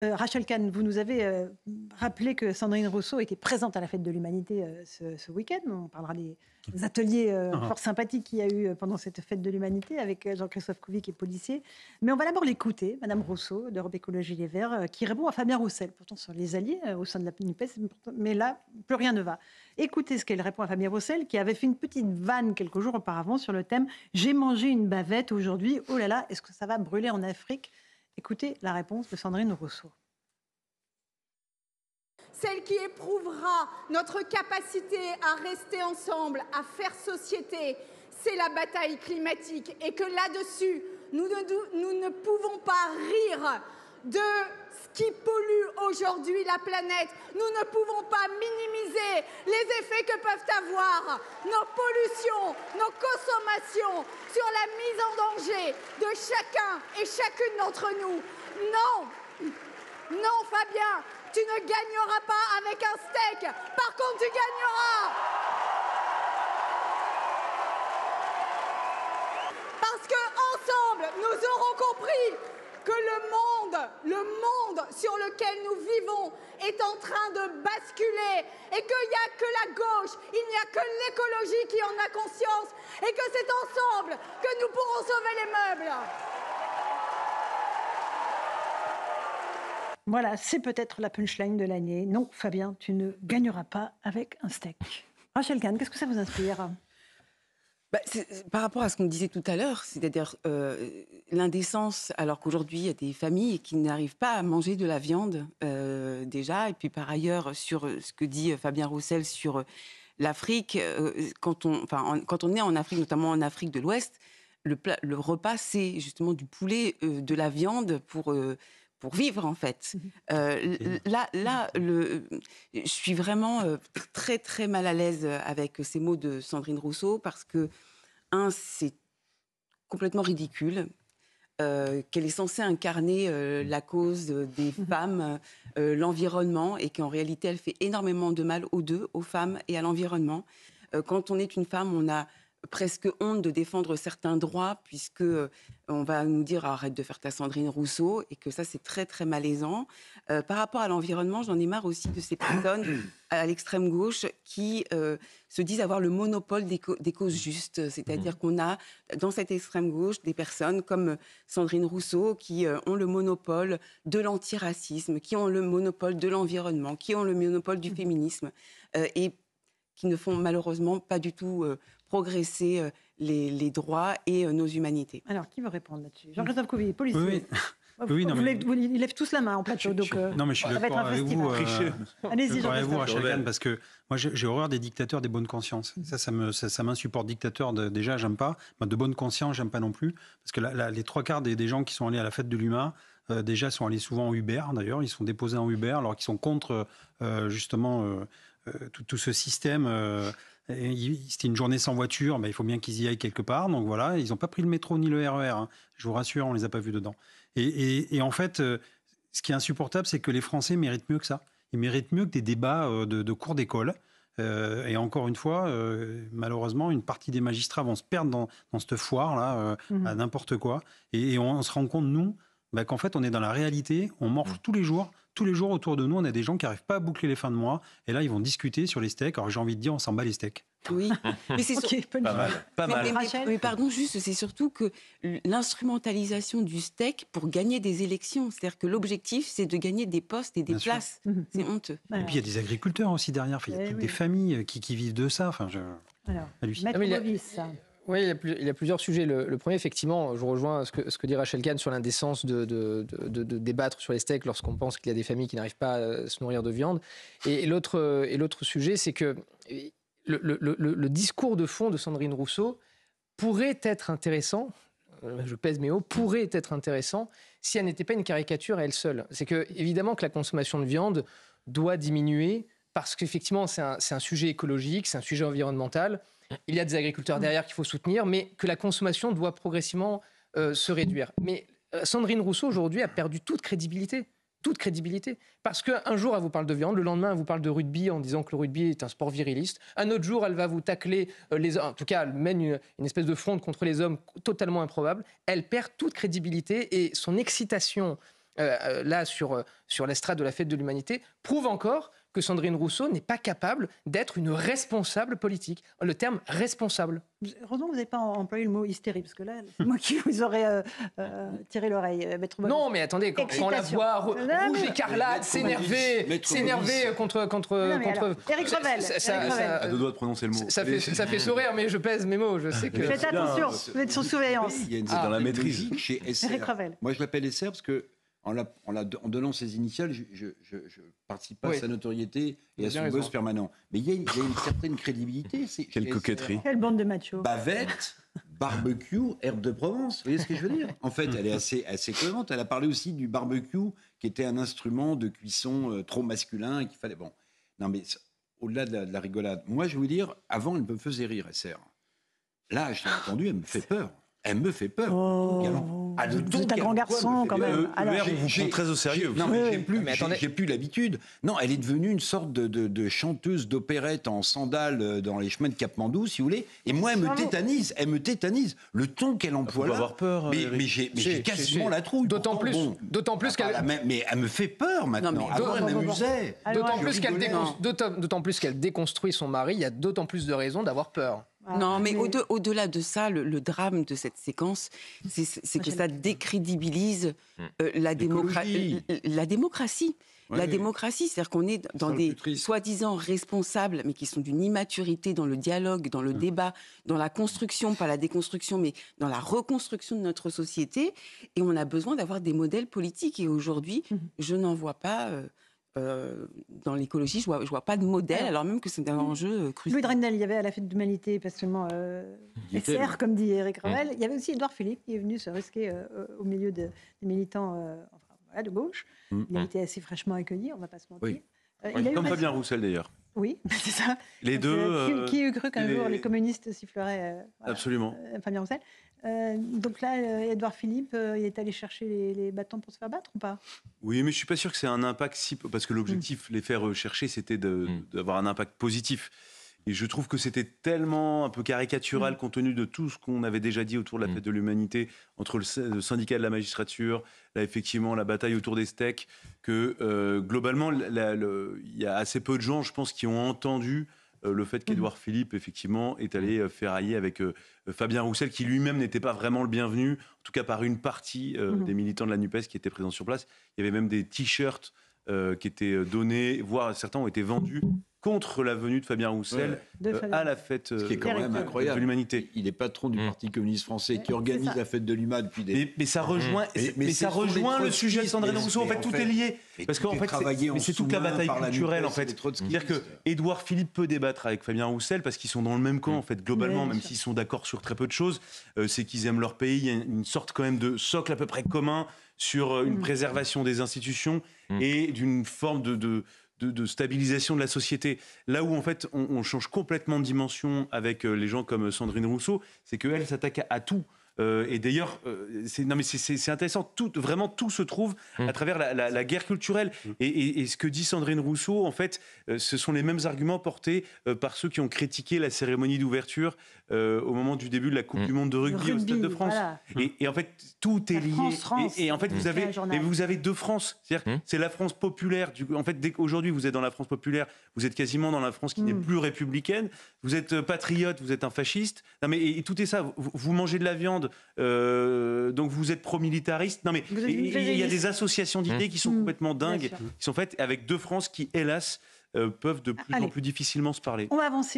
Rachel Kahn, vous nous avez rappelé que Sandrine Rousseau était présente à la Fête de l'Humanité ce week-end. On parlera des ateliers fort sympathiques qu'il y a eu pendant cette Fête de l'Humanité avec Jean-Christophe Couvi qui est policier. Mais on va d'abord l'écouter, Madame Rousseau d'Europe Écologie Les Verts, qui répond à Fabien Roussel, pourtant sur les alliés au sein de la NUPES, mais là, plus rien ne va. Écoutez ce qu'elle répond à Fabien Roussel, qui avait fait une petite vanne quelques jours auparavant sur le thème « J'ai mangé une bavette aujourd'hui, oh là là, est-ce que ça va brûler en Afrique ?» Écoutez la réponse de Sandrine Rousseau. Celle qui éprouvera notre capacité à rester ensemble, à faire société, c'est la bataille climatique. Et que là-dessus, nous ne pouvons pas rire de ce qui pollue aujourd'hui la planète. Nous ne pouvons pas minimiser les effets que peuvent avoir nos pollutions, nos consommations sur la mise en danger de chacun et chacune d'entre nous. Non, non Fabien, tu ne gagneras pas avec un steak. Par contre, tu gagneras parce qu'ensemble, nous aurons compris que le monde sur lequel nous vivons est en train de basculer et qu'il n'y a que la gauche, il n'y a que l'écologie qui en a conscience et que c'est ensemble que nous pourrons sauver les meubles. Voilà, c'est peut-être la punchline de l'année. Non, Fabien, tu ne gagneras pas avec un steak. Rachel Kahn, qu'est-ce que ça vous inspire ? Par rapport à ce qu'on disait tout à l'heure, c'est-à-dire l'indécence, alors qu'aujourd'hui, il y a des familles qui n'arrivent pas à manger de la viande déjà. Et puis par ailleurs, sur ce que dit Fabien Roussel sur l'Afrique, quand on est en Afrique, notamment en Afrique de l'Ouest, le repas, c'est justement du poulet, de la viande pour vivre, en fait. Je suis vraiment très, très mal à l'aise avec ces mots de Sandrine Rousseau parce que, c'est complètement ridicule, qu'elle est censée incarner la cause des femmes, l'environnement, et qu'en réalité, elle fait énormément de mal aux deux, aux femmes et à l'environnement. Quand on est une femme, on a presque honte de défendre certains droits, puisque on va nous dire arrête de faire ta Sandrine Rousseau, et que ça c'est très très malaisant. Par rapport à l'environnement, j'en ai marre aussi de ces personnes à l'extrême gauche qui se disent avoir le monopole des causes justes, c'est-à-dire qu'on a dans cette extrême gauche des personnes comme Sandrine Rousseau qui ont le monopole de l'antiracisme, qui ont le monopole de l'environnement, qui ont le monopole du féminisme, et qui ne font malheureusement pas du tout progresser les droits et nos humanités. Alors, qui veut répondre là-dessus ? Jean-Christophe Couvi, policier. Oui. Oui, non, mais... Ils lèvent tous la main en plateau. Non, mais je suis d'accord avec vous. Allez-y, Jean-Christophe. Rachel Kahn, parce que moi, j'ai horreur des dictateurs des bonnes consciences. Ça m'insupporte. Dictateur, déjà, j'aime pas. De bonne conscience, j'aime pas non plus. Parce que les trois quarts des gens qui sont allés à la fête de l'UMA, déjà, sont allés souvent en Uber, d'ailleurs. Ils sont déposés en Uber, alors qu'ils sont contre, justement, tout ce système. C'était une journée sans voiture, il faut bien qu'ils y aillent quelque part. Donc voilà, ils n'ont pas pris le métro ni le RER. Je vous rassure, on ne les a pas vus dedans. Et en fait, ce qui est insupportable, c'est que les Français méritent mieux que ça. Ils méritent mieux que des débats de cours d'école. Et encore une fois, malheureusement, une partie des magistrats vont se perdre dans cette foire-là, à n'importe quoi. Et on se rend compte, nous, qu'en fait, on est dans la réalité, on morfle tous les jours. Tous les jours, autour de nous, on a des gens qui n'arrivent pas à boucler les fins de mois. Et là, ils vont discuter sur les steaks. Alors, j'ai envie de dire, on s'en bat les steaks. Oui, mais c'est pas mal. Mais pardon, juste, c'est surtout que l'instrumentalisation du steak pour gagner des élections. C'est-à-dire que l'objectif, c'est de gagner des postes et des places. C'est honteux. Et puis, il y a des agriculteurs aussi derrière. Il y a toutes des familles qui vivent de ça. Maître Bovis. Oui, il y a plusieurs sujets. Le premier, effectivement, je rejoins ce que dit Rachel Kahn sur l'indécence de débattre sur les steaks lorsqu'on pense qu'il y a des familles qui n'arrivent pas à se nourrir de viande. Et l'autre sujet, c'est que le discours de fond de Sandrine Rousseau pourrait être intéressant, je pèse mes mots, pourrait être intéressant si elle n'était pas une caricature à elle seule. C'est que, évidemment, que la consommation de viande doit diminuer parce qu'effectivement, c'est un sujet écologique, c'est un sujet environnemental. Il y a des agriculteurs derrière qu'il faut soutenir, mais que la consommation doit progressivement se réduire. Mais Sandrine Rousseau, aujourd'hui, a perdu toute crédibilité. Toute crédibilité. Parce qu'un jour, elle vous parle de viande, le lendemain, elle vous parle de rugby en disant que le rugby est un sport viriliste. Un autre jour, elle va vous tacler les hommes. En tout cas, elle mène une espèce de fronde contre les hommes totalement improbable. Elle perd toute crédibilité et son excitation là sur l'estrade de la Fête de l'Humanité prouve encore que Sandrine Rousseau n'est pas capable d'être une responsable politique. Le terme responsable. Heureusement que vous n'avez pas employé le mot hystérie, parce que là, c'est moi qui vous aurais tiré l'oreille. Non, mais attendez, quand on la voit rouge écarlate, s'énerver contre Éric Revel. À deux doigts de prononcer le mot. Ça fait sourire, mais je pèse mes mots. Je sais que. Faites attention, vous êtes sous surveillance. Il y a une certaine maîtrise chez SR. Éric Revel. Moi, je l'appelle SR parce que en donnant ses initiales, je participe pas à sa notoriété et à son buzz permanent. Mais il y a une certaine crédibilité. Quelle coquetterie. Quelle bande de machos. Bavette, barbecue, herbe de Provence. Vous voyez ce que je veux dire? En fait, elle est assez cohérente. Elle a parlé aussi du barbecue, qui était un instrument de cuisson trop masculin et qu'il fallait... Bon, non mais au-delà de la rigolade, moi, je vais vous dire, avant, elle me faisait rire, SR. Là, je l'ai entendu, elle me fait peur. Elle me fait peur. Vous êtes un grand garçon, quand même. Alors, vous prend très au sérieux. Non, mais j'ai plus l'habitude. Non, elle est devenue une sorte de chanteuse d'opérette en sandales dans les chemins de Katmandou, si vous voulez. Et moi, elle me tétanise. Elle me tétanise. Le ton qu'elle emploie là. Avoir peur. Mais j'ai quasiment la trouille. D'autant plus qu'elle. Mais elle me fait peur maintenant. Avant, elle m'amusait. D'autant plus qu'elle déconstruit son mari. Il y a d'autant plus de raisons d'avoir peur. Non, mais au-delà de ça, le drame de cette séquence, c'est que ça décrédibilise la démocratie. Ouais, la démocratie, c'est-à-dire qu'on est dans des soi-disant responsables, mais qui sont d'une immaturité dans le dialogue, dans le débat, dans la construction, pas la déconstruction, mais dans la reconstruction de notre société. Et on a besoin d'avoir des modèles politiques. Et aujourd'hui, je n'en vois pas... dans l'écologie, je vois pas de modèle, alors même que c'est un enjeu crucial. Louis Drendel, il y avait à la Fête de l'Humanité, pas seulement SR, comme dit Éric Revel, il y avait aussi Édouard Philippe qui est venu se risquer au milieu des militants de gauche. Il a été assez fraîchement accueilli, on ne va pas se mentir. Oui. Comme Fabien Roussel d'ailleurs. Oui, c'est ça. Les deux. Qui eût cru qu'un jour les communistes siffleraient Absolument. Fabien Roussel. Donc là, Édouard Philippe, il est allé chercher les bâtons pour se faire battre ou pas? Oui, mais je suis pas sûr que c'est un impact parce que l'objectif, les faire chercher, c'était d'avoir un impact positif. Et je trouve que c'était tellement un peu caricatural compte tenu de tout ce qu'on avait déjà dit autour de la Fête de l'Humanité, entre le syndicat de la magistrature, là effectivement la bataille autour des steaks, que globalement il y a assez peu de gens, je pense, qui ont entendu le fait qu'Édouard Philippe, effectivement, est allé ferrailler avec Fabien Roussel, qui lui-même n'était pas vraiment le bienvenu, en tout cas par une partie des militants de la NUPES qui étaient présents sur place. Il y avait même des t-shirts qui étaient donnés, voire certains ont été vendus contre la venue de Fabien Roussel à la fête Ce qui est quand même incroyable. de l'Humanité. Il est patron du Parti communiste français qui organise la Fête de l'Humanité depuis des... Mais ça rejoint, ça rejoint le sujet de Sandrine Rousseau. En fait, tout est lié. Parce qu'en fait, c'est toute la bataille culturelle. En fait, c'est-à-dire que Édouard Philippe peut débattre avec Fabien Roussel parce qu'ils sont dans le même camp. En fait, globalement, même s'ils sont d'accord sur très peu de choses, c'est qu'ils aiment leur pays. Il y a une sorte quand même de socle à peu près commun sur une préservation des institutions et d'une forme de stabilisation de la société. Là où, en fait, on change complètement de dimension avec les gens comme Sandrine Rousseau, c'est qu'elle s'attaque à tout. Et d'ailleurs, c'est intéressant. Vraiment, tout se trouve à travers la guerre culturelle. Et ce que dit Sandrine Rousseau, en fait, ce sont les mêmes arguments portés par ceux qui ont critiqué la cérémonie d'ouverture au moment du début de la Coupe du Monde de rugby au Stade de France. Voilà. Et en fait, tout est lié. Et en fait, vous avez deux France. C'est-à-dire, c'est la France populaire. En fait, dès qu'aujourd'hui vous êtes dans la France populaire, vous êtes quasiment dans la France qui n'est plus républicaine. Vous êtes patriote, vous êtes un fasciste. Non, mais et tout est ça. Vous mangez de la viande, donc vous êtes pro-militariste. Non, mais il y a des associations d'idées qui sont complètement dingues, qui sont faites avec deux France qui, hélas, peuvent de plus en plus difficilement se parler. On va avancer.